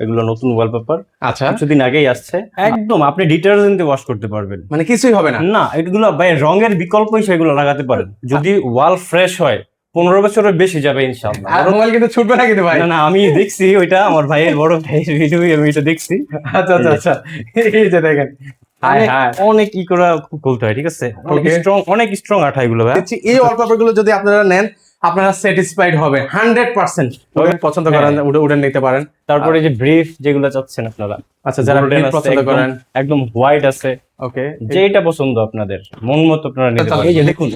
এগুলো নতুন ওয়ালপেপার। আচ্ছা, কিছুদিন আগেই আসছে। একদম আপনি ডিটারজেন্ট দিয়ে ওয়াশ করতে পারবেন, মানে কিছুই হবে না। না এগুলো ভাই রঙের বিকল্প হিসেবে এগুলো লাগাতে পারেন। যদি ওয়াল ফ্রেশ হয় 15 বছরের বেশি যাবে ইনশাআল্লাহ। আর মোবাইল কিন্তু ছুটবে না কিন্তু ভাই। না না, আমি দেখছি ওইটা, আমার ভাইয়ের বড় ভাইয়ের ভিডিও আমি এটা দেখছি। আচ্ছা আচ্ছা আচ্ছা, এই যে দেখেন অনেক ই করে খুলতে হয়, ঠিক আছে? অনেক স্ট্রং আঠা এগুলো ভাই। এই ওয়ালপেপার গুলো যদি আপনারা নেন আপনারা স্যাটিসফাইড হবে 100%। পছন্দ করেন উডেন নিতে পারেন। তারপরে যে ব্রিফ যেগুলো চাচ্ছেন আপনারা, আচ্ছা, যারা ব্রিফ পছন্দ করেন একদম হোয়াইট আছে, ওকে, যেটা পছন্দ আপনাদের মন মতো আপনারা নিতে পারেন। এই যে দেখুন,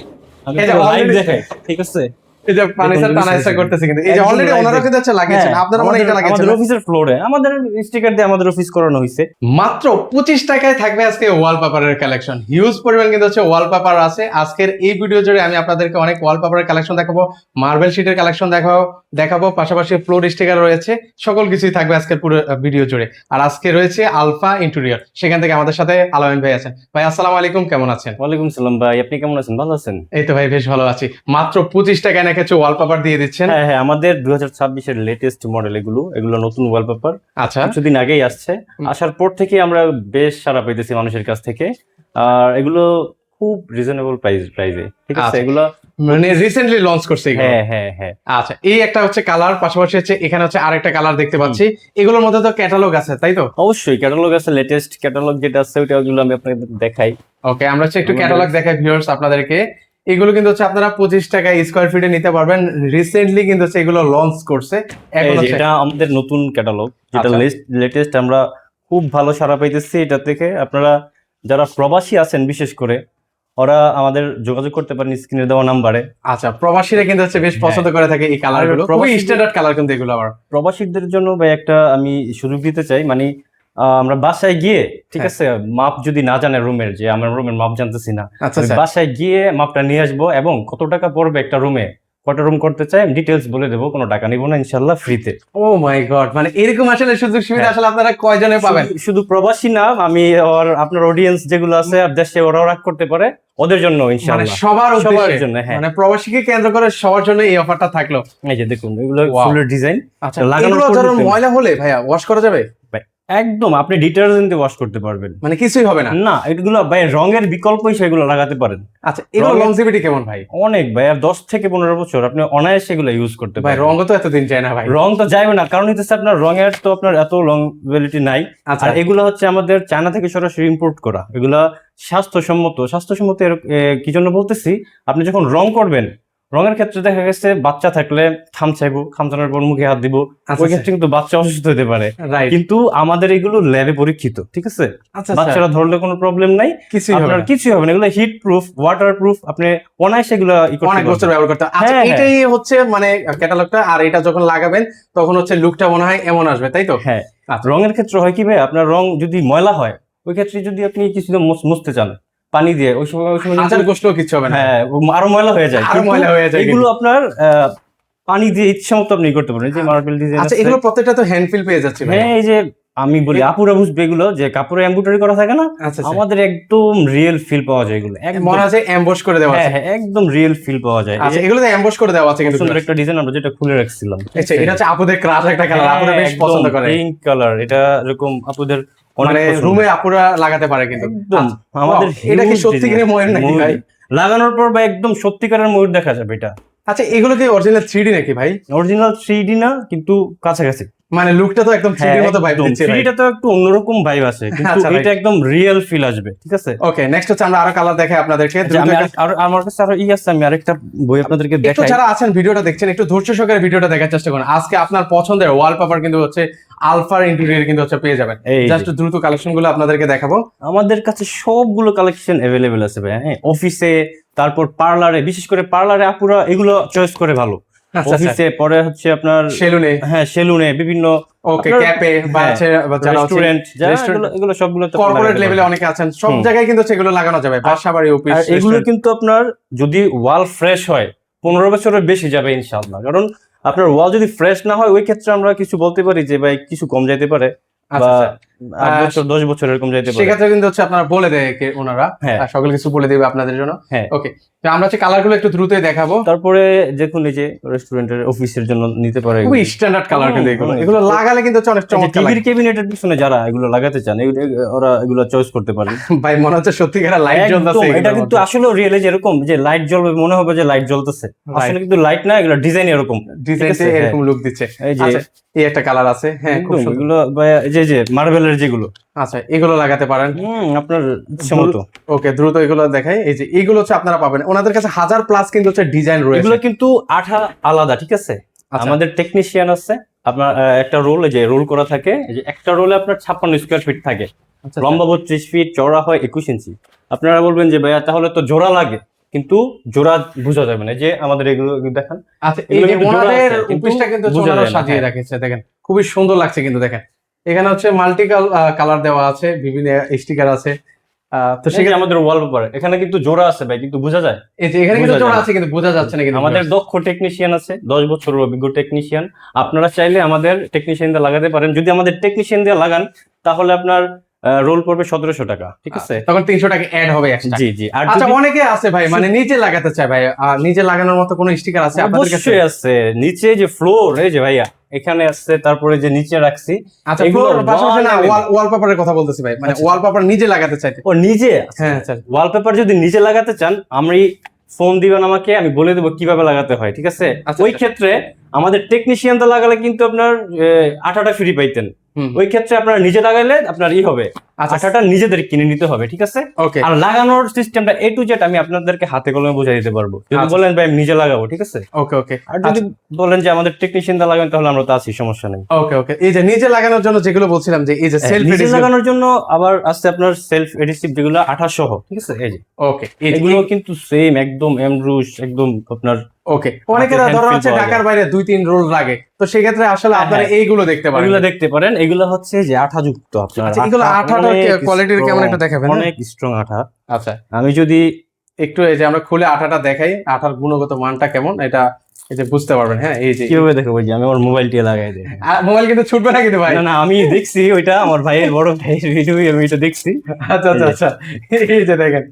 এই যে লাইভ দেখাই, ঠিক আছে? এই যে ফার্নিচার টানাইসা করতেছে, কিন্তু এই যে অলরেডি ওনারা কিন্তু আচ্ছা লাগিয়েছেন, আপনারা মনে এটা লাগিয়েছেন আমাদের অফিসের ফ্লোরে আমাদের স্টিকার দিয়ে আমাদের অফিস করানো হয়েছে। মাত্র 25 টাকায় থাকবে আজকে ওয়ালপেপারের কালেকশন। হিউজ পরিমাণ কিন্তু হচ্ছে ওয়ালপেপার আছে। আজকের এই ভিডিও জুড়ে আমি আপনাদেরকে অনেক ওয়ালপেপারের কালেকশন দেখাবো, মার্বেল শিটের কালেকশন দেখাবো, পাশাপাশি ফ্লোর স্টিকার রয়েছে, সকল কিছুই থাকবে আজকের পুরো ভিডিও জুড়ে। আর আজকে রয়েছে আলফা ইন্টেরিয়র, সেখান থেকে আমাদের সাথে আলামিন ভাই আছেন। ভাই আসসালামু আলাইকুম, কেমন আছেন? ওয়ালাইকুম সালাম ভাই, আপনি কেমন আছেন? ভালো আছেন? এই তো ভাই বেশ ভালো আছি। মাত্র 25 টাকায় নাকি হচ্ছে ওয়ালপেপার দিয়ে দিচ্ছেন? হ্যাঁ হ্যাঁ, আমাদের 2026 এর লেটেস্ট মডেল এগুলো নতুন ওয়ালপেপার। আচ্ছা, কিছুদিন আগেই আসছে, আসার পর থেকে আমরা বেশ সাড়া পাইতেছি মানুষের কাছ থেকে। আর এগুলো খুব রিজনেবল প্রাইসে, ঠিক আছে? এগুলো মানে রিসেন্টলি লঞ্চ করছে এগুলো? হ্যাঁ হ্যাঁ হ্যাঁ। আচ্ছা, এই একটা হচ্ছে কালার, পাশাপাশি হচ্ছে এখানে হচ্ছে আরেকটা কালার দেখতে পাচ্ছি। এগুলোর মধ্যে তো ক্যাটালগ আছে, তাই তো? অবশ্যই ক্যাটালগ আছে, লেটেস্ট ক্যাটালগ যেটা আছে ওইগুলো আমি আপনাদের দেখাই। ওকে, আমরা হচ্ছে একটু ক্যাটালগ দেখাই ভিউয়ার্স আপনাদেরকে। এগুলো কিন্তু হচ্ছে আপনারা 25 টাকা স্কয়ার ফিটে নিতে পারবেন। রিসেন্টলি কিন্তু হচ্ছে এগুলো লঞ্চ করছে। এখন হচ্ছে এটা আমাদের নতুন ক্যাটালগ, যেটা আচ্ছা। লেটেস্ট। আমরা খুব ভালো সাড়া পাইতেছি এটা থেকে। আপনারা যারা প্রবাসী আছেন বিশেষ করে, ওরা আমাদের যোগাযোগ করতে পারেন স্ক্রিনে দেওয়া নাম্বারে। আচ্ছা, প্রবাসীরা কিন্তু হচ্ছে বেশ পছন্দ করে থাকে এই কালারগুলো, খুবই স্ট্যান্ডার্ড কালার কিন্তু এগুলো। আবার প্রবাসীদের জন্য ভাই একটা আমি সুযোগ দিতে চাই, মানে আমরা বাসায় গিয়ে, ঠিক আছে, মাপ যদি না জানে রুমের, যে আমার রুমের মাপ জানতেছি না, আচ্ছা, বাসায় গিয়ে মাপটা নিয়ে আসবো এবং কত টাকা পড়বে একটা রুমে, কটা রুম করতে চাই ডিটেলস বলে দেবো, কোনো টাকা নিব না ইনশাল্লাহ, ফ্রিতে। ও মাই গড, মানে এরকম আসলে সুযোগ সুবিধা আসলে আপনারা কয়জনে পাবেন? শুধু প্রবাসী না, আমি আপনার অডিয়েন্স যেগুলো আছে দেশে, ওরাও রাগ করতে পারে, ওদের জন্য মানে ইনশাআল্লাহ সবার জন্য। হ্যাঁ, মানে প্রবাসীকে কেন্দ্র করে সবার জন্য এই অফারটা থাকলো। এই যে দেখুন, এগুলো ফুলের ডিজাইন। আচ্ছা, এগুলো ধরুন ময়লা হলে ভাইয়া ওয়াশ করা যাবে? একদম আপনি ডিটারজেন্ট দিয়ে ওয়াশ করতে পারবেন, মানে কিছুই হবে না? না এগুলো ভাই রঙের বিকল্প হিসেবে এগুলো লাগাতে পারেন। আচ্ছা, এগুলো লংজিভিটি কেমন ভাই? অনেক ভাই, আর 10 থেকে 15 বছর আপনি অনায়াসে এগুলো ইউজ করতে ভাই পারেন। রঙ তো এতদিন যায় না ভাই। রং তো যাবে না, কারণ হচ্ছে আপনার রঙের তো আপনার এত লংজিভিটি নাই। আচ্ছা, আর এগুলো হচ্ছে আমাদের চায়না থেকে সরাসরি ইম্পোর্ট করা। এগুলা স্বাস্থ্যসম্মত কি জন্য বলতেছি, আপনি যখন রং করবেন, রঙের ক্ষেত্রে দেখা গেছে বাচ্চা থাকলে খামচানোর পর মুখে হাত দিব, ওই ক্ষেত্রে কিন্তু বাচ্চা অসুস্থ হতে পারে। কিন্তু আমাদের এগুলো ল্যাবে পরীক্ষিত, ঠিক আছে? বাচ্চারা ধরলে কোনো প্রবলেম নাই, কিছুই হবে না। এগুলো হিট প্রুফ, ওয়াটার প্রুফ, আপনি অনায়াসে এগুলো অনেক বছর ব্যবহার করতে। আচ্ছা, এটাই হচ্ছে মানে ক্যাটালগটা। আর এটা যখন লাগাবেন তখন হচ্ছে লুকটা মনে হয় এমন আসবে, তাই তো? হ্যাঁ। রঙের ক্ষেত্রে হয় কি ভাই, আপনার রং যদি ময়লা হয়, ওই ক্ষেত্রে যদি আপনি কিছু মুছতে চান পানি দিয়ে, ওই সময় হাজার গোসলেও কিছু হবে না। হ্যাঁ, আরো ময়লা হয়ে যায়। এগুলো আপনার পানি দিয়ে ইচ্ছা মতো আপনি করতে পারেন। যে মার্বেল ডিজাইন। আচ্ছা, এগুলো প্রত্যেকটা তো হ্যান্ড ফিল পেয়ে যাচ্ছে। হ্যাঁ, এই যে আমি বলি আপুরা বুঝবে, এগুলো যে কাপড়ে এমব্রয়ডারি করা থাকে না, আমাদের একদম রিয়েল ফিল পাওয়া যায়। এগুলো মনে হয় এমবস করে দেওয়া আছে। হ্যাঁ, একদম রিয়েল ফিল পাওয়া যায়। আচ্ছা, এগুলোতে এমবস করে দেওয়া আছে, কিন্তু সুন্দর একটা ডিজাইন আমরা যেটা খুলে রাখছিলাম। আচ্ছা, এটা হচ্ছে আপুদের ক্রাশ একটা কালার, আপুরা বেশ পছন্দ করে পিঙ্ক কালার। এটা এরকম আপুদের মানে রুমে আপুরা লাগাতে পারে কিন্তু। একদম আমাদের এটা কি সত্যিকারের ময়ূর নাকি ভাই? লাগানোর পর ভাই একদম সত্যিকারের ময়ূর দেখা যাবে এটা। আচ্ছা, এগুলো কি অরিজিনাল 3D নাকি ভাই? অরিজিনাল 3D না, কিন্তু কাছাকাছি। মানে লুকটা তো একদম 3D মতো ভাইব দিচ্ছে। 3D তো একটু অন্যরকম ভাইব আছে, কিন্তু এটা একদম রিয়েল ফিল আসবে, ঠিক আছে? ওকে, নেক্সট হচ্ছে আমরা আরো কালার দেখাই আপনাদেরকে। আমার কাছে আরো আছে, আমি আরেকটা বই আপনাদেরকে দেখাই। একটু যারা আছেন ভিডিওটা দেখছেন, একটু ধৈর্য সহকারে ভিডিওটা দেখার চেষ্টা করুন। আজকে আপনার পছন্দের ওয়ালপেপার কিন্তু হচ্ছে আলফার ইন্টেরিয়র কিন্তু হচ্ছে পেয়ে যাবেন। জাস্ট দ্রুত কালেকশন গুলো আপনাদেরকে দেখাবো। আমাদের কাছে সবগুলো কালেকশন अवेलेबल আছে ভাই। হ্যাঁ, অফিসে, তারপর পার্লারে, বিশেষ করে পার্লারে আপুরা এগুলো চয়েস করে ভালো। অফিসে, পরে হচ্ছে আপনার সেলুনে, হ্যাঁ সেলুনে, বিভিন্ন ওকে ক্যাফে বা রেস্টুরেন্ট, এগুলো সবগুলো কর্পোরেট লেভেলে অনেকে আছেন, সব জায়গায় কিন্তু সেগুলো লাগানো যাবে। বাসাবাড়ি, অফিস, এগুলো কিন্তু আপনার যদি ওয়াল ফ্রেশ হয় 15 বছরের বেশি যাবে ইনশাআল্লাহ। কারণ আপনার ওয়াল যদি ফ্রেশ না হয়, ওই ক্ষেত্রে আমরা কিছু বলতে পারি যে ভাই কিছু কম যাইতে পারে, বা 8 বছর 10 বছর এরকম যাইতে পারে। সেক্ষেত্রে কিন্তু হচ্ছে আপনারা বলে দেয় ওনারা, হ্যাঁ। সকল কিছু বলে দেবে আপনাদের জন্য। হ্যাঁ। ওকে, তো আমরা হচ্ছে কালার গুলো একটু দ্রুতই দেখাবো। তারপরে দেখুন এই যে রেস্টুরেন্টের অফিসের জন্য নিতে পারে, খুবই স্ট্যান্ডার্ড কালার কিন্তু এগুলো, হুম। এগুলো লাগালে কিন্তু হচ্ছে অনেক চমৎকার টিভির লাগে। ক্যাবিনেটের পিছনে যারা এগুলো লাগাতে চান ওরা এগুলো চয়েস করতে পারেন। ভাই মনে হচ্ছে সত্যিকার লাইট একদম, জ্বলতেছে এটা কিন্তু আসলে রিয়েলে যেরকম যে লাইট জ্বলবে মনে হবে যে লাইট জ্বলতেছে, আসলে কিন্তু লাইট না, এগুলো ডিজাইন এরকম, ডিজাইনতে এরকম লুক দিচ্ছে। এই যে আচ্ছা, এই একটা কালার আছে, হ্যাঁ খুব একদম সুন্দর। এগুলো এই যে মার্বেলের যেগুলো, আচ্ছা এগুলো লাগাতে পারেন আপনার ইচ্ছে মতো। ওকে, দ্রুত এগুলো দেখাই। এই যে এগুলো হচ্ছে আপনারা পাবেন ওনাদের কাছে 1000+ কিন্তু হচ্ছে ডিজাইন রয়েছে। এগুলো কিন্তু আঠা আলাদা, ঠিক আছে। আচ্ছা। আমাদের টেকনিশিয়ান আছে, আপনার একটা রোল, এই যে রোল করা থাকে, এই যে একটা রোলে আপনার 56 স্কয়ার ফিট থাকে, আচ্ছা, লম্বা 32 ফিট, চওড়া হয় 21 ইঞ্চি। আপনারা বলবেন যে ভাইয়া তাহলে তো জোড়া লাগে, কিন্তু জোড়া বোঝা যাবে না। যে আমাদের এগুলো দেখান, আচ্ছা এই এগুলো যে কিন্তু জোড়া ওনাদের আছে, কিন্তু অফিসটা কিন্তু বোঝা ওনারা যায় না, সাজিয়ে হ্যাঁ। রাখেছে, দেখেন খুবই সুন্দর লাগছে কিন্তু। দেখেন এখানে হচ্ছে মাল্টি কালার দেওয়া আছে, বিভিন্ন স্টিকার আছে। তো তো সেখানে আমাদের ওয়ালপেপার এখানে কিন্তু জোড়া আছে ভাই, কিন্তু বোঝা যায়। এই যে এখানে কিন্তু বোঝা জোড়া যায় না। আছে কিন্তু বোঝা যাচ্ছে না কিন্তু। আমাদের দক্ষ টেকনিশিয়ান আছে, 10 বছরের অভিজ্ঞ টেকনিশিয়ান। আপনারা চাইলে আমাদের টেকনিশিয়ান দিয়ে লাগাতে পারেন। যদি আমাদের টেকনিশিয়ান দিয়ে লাগান তাহলে আপনার রোল পড়বে 1700 টাকা, ঠিক আছে। তখন 300 টাকা অ্যাড হবে এক্সট্রা। জি জি। আর আচ্ছা যদি অনেকে আছে ভাই মানে নিজে লাগাতে চায় ভাই, নিজে লাগানোর মতো কোনো স্টিকার আছে আপনাদের কাছে? অবশ্যই আছে, নিচে যে ফ্লোর, এই যে ভাইয়া এখানে আছে, তারপরে যে নিচে রাখছি আচ্ছা এগুলো এগুলোর পাশাপাশি না wall ওয়ালপেপারের কথা বলতেছি ভাই, মানে আচ্ছা। ওয়ালপেপার নিজে লাগাতে চাইতে। ও নিজে, হ্যাঁ আচ্ছা ওয়ালপেপার যদি নিজে লাগাতে চান আমি ফোন দিবেন আমাকে, আমি বলে দেবো কিভাবে লাগাতে হয়, ঠিক আছে। আচ্ছা, ওই আচ্ছা। ক্ষেত্রে আমাদের টেকনিশিয়ানটা লাগালে কিন্তু আপনার আঠাটা ফ্রি পাইতেন। হুম। ওই ক্ষেত্রে আপনারা নিজে লাগাইলে আপনার হবে, আচ্ছা। আঠাটা নিজেদের কিনে নিতে হবে, ঠিক আছে। ওকে আর লাগানোর সিস্টেমটা A to Z আমি আপনাদেরকে হাতে কলমে বুঝাই দিতে পারবো, যদি আচ্ছা। বলেন ভাই আমি নিজে লাগাবো, ঠিক আছে। ওকে ওকে আর যদি বলেন যে আমাদের টেকনিশিয়ানটা লাগাবেন তাহলে আমরা তো আছি, সমস্যা নেই। ওকে ওকে এই যে নিজে লাগানোর জন্য যেগুলো বলছিলাম যে এই যে সেলফ নিজে লাগানোর জন্য আবার আছে আপনার সেলফ এডিসিভ, যেগুলো আঠা সহ, ঠিক আছে। এই যে ওকে এগুলো কিন্তু সেম একদম এমব্রুশ, একদম আপনার ওকে অনেকের হাতে ধরো hand হচ্ছে feel পাওয়া ঢাকার বাইরে 2-3 রোল লাগে, তো সেক্ষেত্রে আসলে হ্যাঁ, আপনারা হ্যাঁ। এইগুলো দেখতে পারেন। এগুলো দেখতে পারেন, এগুলো হচ্ছে যে আঠাযুক্ত আপনার। আচ্ছা, এগুলো আঠাটা কোয়ালিটির কেমন একটা দেখাবেন? অনেক স্ট্রং আঠা। আচ্ছা আমি যদি একটু এই যে আমরা খুলে আঠাটা দেখাই, আঠার গুণগত মানটা কেমন এটা এই যে বুঝতে পারবেন। হ্যাঁ এই যে কিভাবে দেখাবো, যে আমি আমার মোবাইল দিয়ে লাগাই দিই। মোবাইল কিন্তু ছুটবে না কিন্তু ভাই। না না, আমি দেখছি ওইটা, আমার ভাইয়ের বড় ভাইয়ের ভিডিও আমি এটা দেখছি। আচ্ছা আচ্ছা আচ্ছা এই যে দেখেন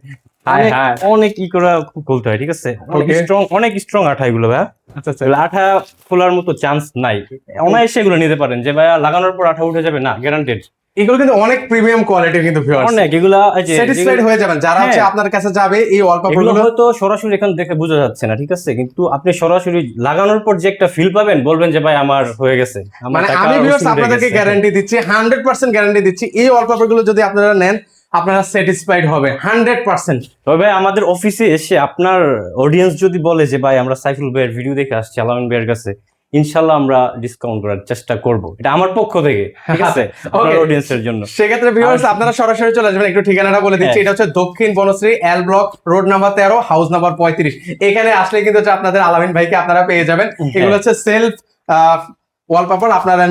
অনেক ই করে খুলতে হয়, ঠিক আছে। অনেক স্ট্রং আঠা এগুলো ভাই। আচ্ছা আচ্ছা এগুলো আঠা খোলার মতো চান্স নাই, অনায়াসে এগুলো নিতে পারেন। যে ভাইয়া লাগানোর পর আঠা উঠে যাবে না, গ্যারান্টেড। এগুলো কিন্তু অনেক প্রিমিয়াম কোয়ালিটির কিন্তু ভিউয়ার্স, অনেক এগুলা এই যে স্যাটিসফাইড হয়ে যাবেন যারা হচ্ছে হ্যাঁ। আপনার কাছে যাবে এই ওয়ালপেপার এগুলো গুলো। হয়তো সরাসরি এখান দেখে বোঝা যাচ্ছে না, ঠিক আছে, কিন্তু আপনি সরাসরি লাগানোর পর যে একটা ফিল পাবেন, বলবেন যে ভাই আমার হয়ে গেছে, আমার মানে টাকা আমি ভিউয়ার্স উসুল হয়ে আপনাদেরকে গেছে। গ্যারান্টি দিচ্ছি, 100% গ্যারান্টি দিচ্ছি এই ওয়ালপেপার গুলো যদি আপনারা নেন আপনারা স্যাটিসফাইড হবে 100%। তবে আমাদের অফিসে এসে আপনার অডিয়েন্স যদি বলে যে ভাই আমরা সাইফুল ভাইয়ের ভিডিও দেখে আসছি আলামিন ভাইয়ের কাছে, ইনশাল্লাহ আমরা ডিসকাউন্ট করার চেষ্টা করব, এটা আমার পক্ষ থেকে, ঠিক আছে, আপনার Okay. অডিয়েন্সের জন্য। সেক্ষেত্রে ভিউয়ার্স আপনারা সরাসরি চলে আসবেন, একটু ঠিকানাটা বলে দিচ্ছি। হ্যাঁ। এটা হচ্ছে Dakshin Banasree L block, road number 13, house number 35। এখানে আসলে কিন্তু হচ্ছে আপনাদের আলামিন ভাইকে আপনারা পেয়ে যাবেন। এগুলো হচ্ছে সেলফ ওয়ালপেপার, আপনারা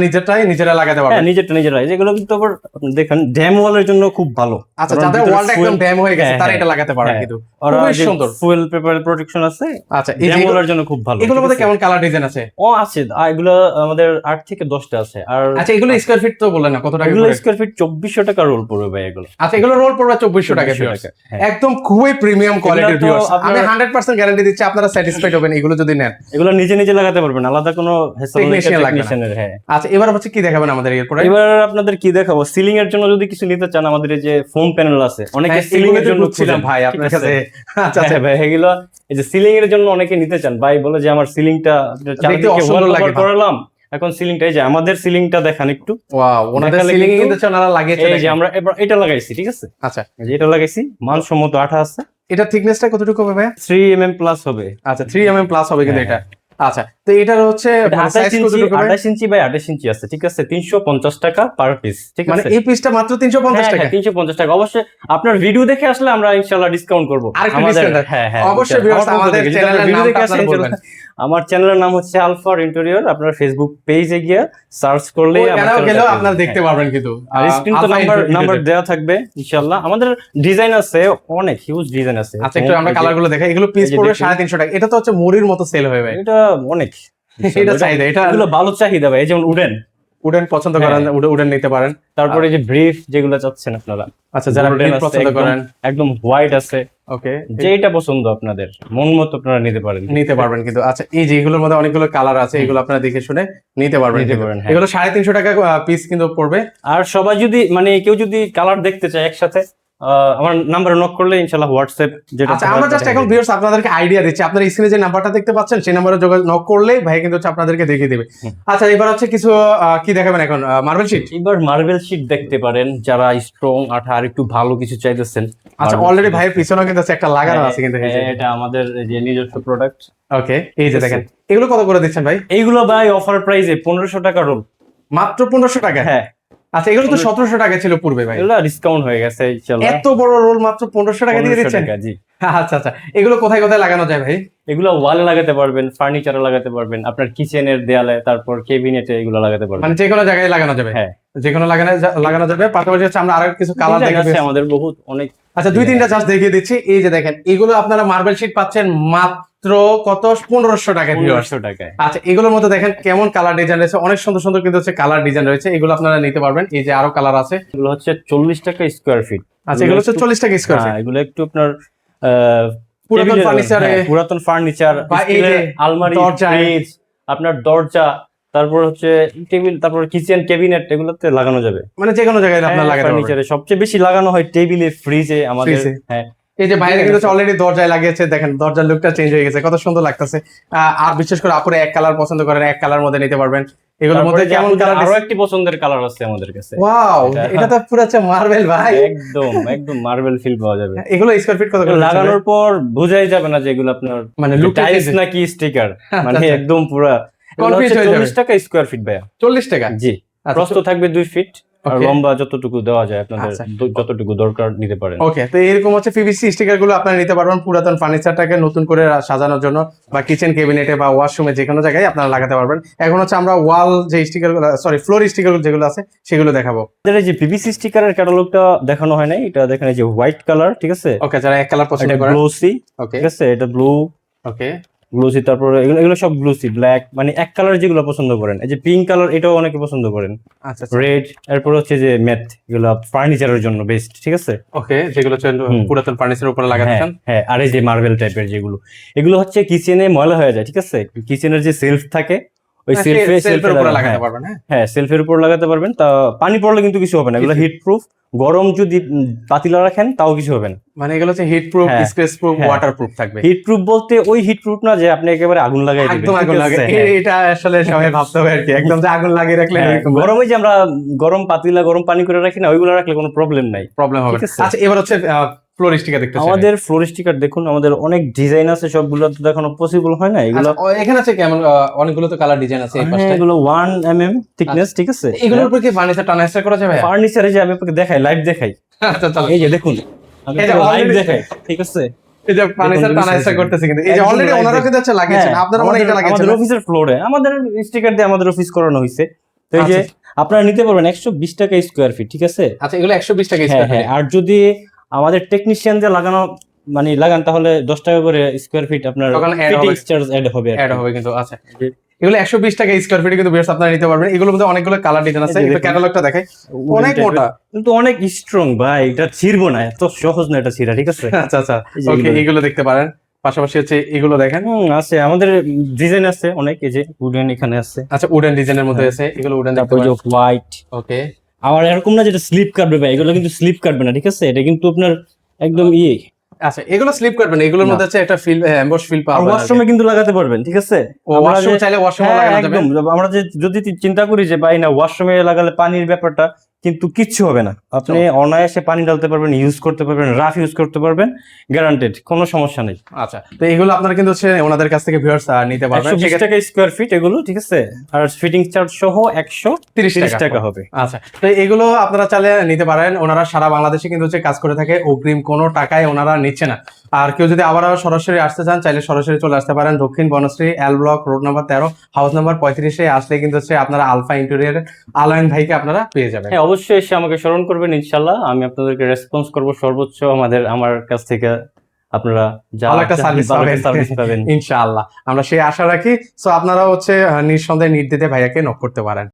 নিজেরা লাগাতে হ্যাঁ, পারবেন। নিজেরা যেগুলো কিন্তু আবার দেখেন ড্যাম ওয়ালের জন্য খুব ভালো। আচ্ছা, কারণ যাদের ভিতরে ওয়ালটা একদম fuel- ড্যাম হয়ে গেছে হ্যাঁ, তারা হ্যাঁ, এটা লাগাতে পারেন হ্যাঁ। কিন্তু ওরা খুবই যে সুন্দর। ফুয়েল পেপার প্রোটেকশন আছে, আচ্ছা এই ড্যাম যে ওয়ালের জন্য খুব ভালো। এগুলোর ঠিক মধ্যে আছে? কেমন কালার ডিজাইন আছে? ও আছে, এগুলো আমাদের 8 থেকে 10টা আছে। আর আচ্ছা এগুলো স্কয়ার ফিট তো বললেন না, কত টাকা এগুলো করে? স্কয়ার ফিট 2400 টাকা রোল পড়বে ভাই এগুলো। আচ্ছা এগুলো রোল পড়বে 2400 টাকা 2400 ভিউয়ার্স, টাকা, হ্যাঁ। একদম খুবই প্রিমিয়াম কোয়ালিটির এগুলো তো ভিউয়ার্স। আমি আপনার- 100% গ্যারান্টি দিচ্ছি আপনারা স্যাটিসফাইড হবেন এগুলো যদি নেন। এগুলো নিজে লাগাতে পারবেন, আলাদা কোনো হ্যাসেল নেই Technician লাগবে না। টেকনিশিয়ানের। হ্যাঁ। আচ্ছা এবার হচ্ছে কি দেখাবেন আমাদের এরপরে? এবার আপনাদের কি দেখাবো, সিলিং এর জন্য যদি কিছু নিতে চান, আমাদের এই যে ফোম প্যানেল আছে, অনেকে হ্যাঁ, সিলিং এর এগুলো জন্য তো খুঁজছিলাম খুঁজেন, ভাই ঠিক আপনার আছে? কাছে। আচ্ছা আচ্ছা হ্যাঁ ভাই, এগুলো এই যে সিলিং এর জন্য অনেকে নিতে চান, ভাই বলে যে আমার সিলিংটা চারদিকে অসুন্দর লাগে ওয়ালপেপার করালাম, এখন সিলিংটা, এই যে আমাদের সিলিংটা দেখান একটু। ওয়াও, ওনাদের দেখালে সিলিং এ কিন্তু- কিন্তু হচ্ছে ওনারা লাগিয়েছে এই যে দেখেন। আমরা এবার এটা লাগাইছি, ঠিক আছে, আচ্ছা এই যে এটা লাগাইছি, মানসম্মত আঠা আছে, এটা থিকনেসটা কতটুকু হবে ভাই? 3 mm প্লাস হবে। আচ্ছা 3 mm প্লাস হবে কিন্তু এটা। হ্যাঁ, আচ্ছা তো এটার হচ্ছে এটা মানে সাইজ 28 ইঞ্চি, কতটুকু হবে? 28 ইঞ্চি বাই 28 ইঞ্চি আছে, ঠিক আছে, 350 টাকা পার পিস, ঠিক মানে আছে। এই পিসটা মাত্র 350 টাকা। 350 টাকা। অবশ্যই আপনার ভিডিও দেখে আসলে আমরা ইনশাআল্লাহ ডিসকাউন্ট করব। আরেকটু discount আছে। অবশ্যই viewers আমাদের চ্যানেলের নামটা আপনারা বলবেন। আমার চ্যানেলের নাম হচ্ছে আলফার ইন্টেরিয়র। আপনার ফেসবুক পেজে গিয়ে সার্চ করলে ওখানেও গেলেও আপনারা দেখতে পারবেন কিন্তু। আর স্ক্রিন তো নাম্বার দেওয়া থাকবে ইনশাআল্লাহ। আমাদের ডিজাইন আছে, অনেক হিউজ ডিজাইন আছে। আচ্ছা একটু আমরা কালার গুলো দেখাই। এগুলো পিস এই যে পড়বে দেখুন। 350 টাকা। এটা তো হচ্ছে মুড়ির মতো সেল হয়ে ভাই। এটা অনেক এটা চাহিদা, এটা এগুলো ভালো চাহিদা ভাই। এই যেমন উডেন উডেন পছন্দ করেন উডেন নিতে পারেন। তারপরে যে ব্রিফ যেগুলো চাচ্ছেন আপনারা, আচ্ছা, যারা golden ব্রিফ আছে, পছন্দ করেন একদম হোয়াইট আছে, ওকে যেটা পছন্দ আপনাদের মন মতো আপনারা নিতে পারেন। নিতে পারবেন কিন্তু। আচ্ছা, এই যে এগুলোর মধ্যে অনেকগুলো কালার আছে, এগুলো আপনারা দেখে শুনে নিতে পারবেন নিতে কিন্তু। পারেন, হ্যাঁ। এগুলো 350 টাকা পিস কিন্তু পড়বে। আর সবাই যদি মানে কেউ যদি কালার দেখতে চায় একসাথে, আমার নাম্বারে নক করলে ইনশাআল্লাহ হোয়াটসঅ্যাপ যেটা আচ্ছা, আমরা জাস্ট এখন ভিউয়ার্স আপনাদেরকে আইডিয়া দিচ্ছি, আপনার স্ক্রিনে যে নাম্বারটা দেখতে পাচ্ছেন সেই নাম্বারে যোগাযোগ নক করলে ভাই কিন্তু হচ্ছে আপনাদেরকে দেখিয়ে দেবে। আচ্ছা, এবার হচ্ছে কিছু কি দেখাবেন এখন? Marble sheet. এবার মার্বেল শিট দেখতে পারেন যারা স্ট্রং আঠা আর একটু ভালো কিছু চাইতেছেন। আচ্ছা, অলরেডি ভাইয়ের পিছনেও কিন্তু একটা লাগানো আছে কিন্তু। এটা আমাদের যে নিজস্ব প্রোডাক্ট। ওকে, এই যে দেখেন, এগুলো কত করে দিচ্ছেন ভাই? এইগুলো ভাই অফার প্রাইসে 1500 টাকা রোল। মাত্র 1500 টাকা? হ্যাঁ। আচ্ছা, এগুলো তো 1700 টাকা ছিল পূর্বে ভাই। এগুলো ডিসকাউন্ট হয়ে গেছে ইনশাআল্লাহ। এত বড় রোল মাত্র 1500 টাকা দিয়ে 1500 দিচ্ছেন? টাকা, জি। আচ্ছা আচ্ছা, এগুলো কোথায় কোথায় লাগানো যায় ভাই? এগুলো ওয়ালে লাগাতে পারবেন, ফার্নিচারে লাগাতে পারবেন, আপনার কিচেনের দেয়ালে, তারপর কেবিনেটে এগুলো লাগাতে পারবেন। মানে যে কোনো জায়গায় লাগানো যাবে? হ্যাঁ, যে কোনো লাগানো যাবে। পাশাপাশি হচ্ছে আমরা আরো কিছু কালার ডিজাইন দেখাবো আছে আমাদের বহুত অনেক। আচ্ছা, 2-3টা জাস্ট দেখিয়ে দিচ্ছি। এই যে দেখেন, এগুলো আপনারা মার্বেল শিট পাচ্ছেন মাত্র কত? 1500 টাকা ভিউয়ার্স। 1500 টাকায়। আচ্ছা, এগুলোর মধ্যে দেখেন কেমন কালার ডিজাইন রয়েছে, অনেক সুন্দর সুন্দর কিন্তু হচ্ছে কালার ডিজাইন রয়েছে, এগুলো আপনারা নিতে পারবেন। এই যে আরো কালার আছে, এগুলো হচ্ছে 40 টাকা স্কয়ার ফিট। আচ্ছা, এগুলো হচ্ছে 40 টাকা স্কয়ার ফিট। এগুলো একটু আপনার পুরাতন ফার্নিচারে, পুরাতন ফার্নিচার, বা এই যে আলমারি, দরজা, ফ্রিজ, আপনার দরজা, তারপর হচ্ছে টেবিল, তারপর কিচেন ক্যাবিনেট, এগুলোতে লাগানো যাবে। মানে যে কোনো জায়গায় আপনারা লাগাতে পারবেন। ফার্নিচারে সবচেয়ে বেশি লাগানো হয় টেবিলে, ফ্রিজে আমাদের। ফ্রিজে। হ্যাঁ, এই যে বাইরে কিন্তু অলরেডি দরজায় লাগিয়েছে, দেখেন দরজার লুকটা চেঞ্জ হয়ে গেছে, কত সুন্দর লাগতেছে। আর বিশেষ করে আপুরে এক কালার পছন্দ করেন, এক কালার মধ্যে নিতে পারবেন। এগুলোর মধ্যে কেমন কালার? আরো একটি পছন্দের কালার আছে আমাদের কাছে। ওয়াও, এটা তো পুরো হচ্ছে মার্বেল ভাই। একদম একদম মার্বেল ফিল পাওয়া যাবে। এগুলো স্কয়ার ফিট কত করে লাগানোর পর বোঝাই যাবে না যে এগুলো আপনার মানে টাইলস নাকি স্টিকার, মানে আচ্ছা। একদম পুরো। কনফিউজ হয়ে যাবে। 40 টাকা স্কয়ার ফিট ভাইয়া। 40 টাকা? জি। প্রস্থ থাকবে 2 ফিট, আর Okay. লম্বা যতটুকু দেওয়া যায় আপনাদের, আচ্ছা। যতটুকু দরকার নিতে পারেন। ওকে, তো এরকম হচ্ছে পিভিসি স্টিকার গুলো আপনারা নিতে পারবেন পুরাতন ফার্নিচারটাকে নতুন করে সাজানোর জন্য, বা কিচেন ক্যাবিনেটে বা ওয়াশরুমে যে কোনো জায়গায় আপনারা লাগাতে পারবেন। এখন হচ্ছে আমরা ওয়াল যে স্টিকার গুলো, সরি ফ্লোর স্টিকার যেগুলো আছে সেগুলো দেখাবো। আমাদের এই যে পিভিসি স্টিকারের ক্যাটালগটা দেখানো হয় নাই, এটা দেখেন এই যে হোয়াইট কালার, ঠিক আছে? ওকে, যারা এক কালার পছন্দ এটা করেন। গ্লোসি, ওকে ঠিক আছে? এটা ব্লু, ওকে গ্লোসি, তারপর এগুলো এগুলো সব গ্লোসি ব্ল্যাক, মানে এক কালার যেগুলো পছন্দ করেন। এই যে পিঙ্ক কালার, এটাও অনেকে পছন্দ করেন। আচ্ছা রেড, এরপর হচ্ছে যে ম্যাট, এগুলো ফার্নিচারের জন্য বেস্ট, ঠিক আছে? ওকে, যেগুলো হচ্ছে পুরাতন ফার্নিচারের উপরে লাগাতে চান। হ্যাঁ, আর এই যে মার্বেল টাইপের যেগুলো, এগুলো হচ্ছে কিচেনে ময়লা হয়ে যায়, ঠিক আছে? কিচেনের যে সেলফ থাকে, ওই সেলফের উপরে লাগাতে পারবেন। হ্যাঁ, সেলফের উপর লাগাতে পারবেন। তা পানি পড়লে কিন্তু কিছু হবে না, এগুলো হিট প্রুফ। গরম যদি পাতিলা রাখেন তাও কিছু হবে না। মানে এগুলো হচ্ছে হিট প্রুফ, হ্যাঁ, স্ক্র্যাচ প্রুফ, হ্যাঁ। ওয়াটার প্রুফ থাকবে। হিট প্রুফ বলতে ওই হিট প্রুফ না যে আপনি একেবারে আগুন লাগাই দিবেন, একদম আগুন ঠিক লাগে, আছে? হ্যাঁ। এটা আসলে সবাই ভাবতে হবে আর কি, একদম যে আগুন লাগিয়ে রাখলে হ্যাঁ, গরমে যে আমরা গরম পাতিলা, গরম পানি করে রাখি না, ওইগুলো রাখলে কোনো প্রবলেম নাই, প্রবলেম হবে। ঠিক আছে? আচ্ছা, এবার হচ্ছে ফ্লোর স্টিকার দেখতে চাই। আমাদের ফ্লোর স্টিকার দেখুন, আমাদের অনেক ডিজাইন আছে, সবগুলো তো দেখানো পসিবল হয় না। এগুলো আচ্ছা, এখানে আছে কেমন অনেকগুলো তো কালার ডিজাইন আছে এই পাশে। এগুলো 1 mm থিকনেস, ঠিক আছে? এগুলোর উপর কি ফার্নিচার টানাস্টার করা যাবে? ফার্নিচারে যে আমি আপনাকে দেখাই, লাইভ দেখাই। আচ্ছা, চলো। এই যে দেখুন, আমি এই যে লাইভ already- দেখাই, ঠিক আছে? এই যে ফার্নিচার টানাস্টার করতেছে কিন্তু, এই যে একদম অলরেডি live ওনারা কিন্তু হচ্ছে লাগিয়েছেন, হ্যাঁ, আপনারা অনেক এটা লাগিয়েছেন। আমাদের অফিসের ফ্লোরে আমাদের স্টিকার দিয়ে আমাদের অফিস করানো হয়েছে। তো এই যে আপনারা নিতে পারবেন 120 টাকা স্কয়ার ফিট, ঠিক আছে? আচ্ছা, এগুলো 120 টাকা হ্যাঁ স্কয়ার হ্যাঁ, ফিট। আর যদি আমাদের টেকনিশিয়ান দিয়ে লাগানো মানে লাগান, তাহলে 10 টাকা করে স্কয়ার ফিট আপনার তখন add ফিটিং হবে। চার্জ অ্যাড হবে আর অ্যাড কি। হবে কিন্তু। আচ্ছা, এগুলো 120 টাকা স্কয়ার ফিটে কিন্তু বেশ আপনারা নিতে পারবেন। এগুলোর মধ্যে অনেকগুলো কালার ডিজাইন আছে, এই যে একটু দেখুন। ক্যাটালগটা দেখাই। অনেক Wooden মোটা, type-এর, কিন্তু অনেক স্ট্রং ভাই, এটা ছিড়বো না, এত সহজ না এটা ছিড়া, ঠিক আছে? আচ্ছা আচ্ছা, এই যে ওকে, এগুলো। এগুলো দেখতে পারেন। পাশাপাশি হচ্ছে এগুলো দেখেন। আছে আমাদের ডিজাইন আছে অনেক, এই যে উডেন এখানে আছে, আচ্ছা, উডেন ডিজাইনের মধ্যে আছে, এগুলো উডেন দেখতে তারপর যে পারেন। হোয়াইট। ওকে, আমার এরকম না যেটা স্লিপ কাটবে ভাই, এগুলো কিন্তু স্লিপ কাটবে না, ঠিক আছে? এটা কিন্তু আপনার একদম আচ্ছা, এগুলো স্লিপ করবেন, এগুলোর না। মধ্যে হচ্ছে একটা ফিল এমবস ফিল আর পাবেন। ওয়াশরুমে কিন্তু লাগাতে পারবেন, ঠিক আছে? ওয়াশরুম চাইলে ওয়াশরুমে হ্যাঁ, লাগানো যাবে। একদম। আমরা যে যদি চিন্তা করি যে ভাই না ওয়াশরুমে লাগালে পানির ব্যাপারটা, কিন্তু কিচ্ছু হবে না। আপনি অনায়াসে পানি ঢালতে পারবেন, ইউজ করতে পারবেন, রাফ ইউজ করতে পারবেন, গ্যারান্টেড, কোনো সমস্যা নেই। আচ্ছা, তো এগুলো আপনারা কিন্তু হচ্ছে ওনাদের কাছ থেকে ভিউয়ার্স নিতে পারবেন। 120 টাকা স্কয়ার ফিট এগুলো, ঠিক আছে? আর ফিটিং চার্জ সহ 130 টাকা হবে। আচ্ছা, তো এগুলো আপনারা চাইলে নিতে পারেন। ওনারা সারা বাংলাদেশে কিন্তু হচ্ছে কাজ করে থাকে, অগ্রিম কোনো টাকায় ওনারা নিচ্ছে না। আর কেউ যদি আবার সরাসরি আসতে চান, চাইলে সরাসরি চলে আসতে পারেন দক্ষিণ Banasree L block, road number 13, house number 35-এ আসলে কিন্তু হচ্ছে আপনারা আলফা ইন্টেরিয়র আলাইন ভাইকে আপনারা পেয়ে যাবেন। হ্যাঁ, অবশ্যই এসে আমাকে স্মরণ করবেন, ইনশাল্লাহ আমি আপনাদেরকে রেসপন্স করব সর্বোচ্চ। আমার কাছ থেকে আপনারা ভালো একটা সার্ভিস পাবেন ইনশাআল্লাহ, আমরা সেই আশা রাখি। সো আপনারা হচ্ছে নিঃসন্দেহে নির্দ্বিধায় ভাইয়াকে নক করতে পারেন।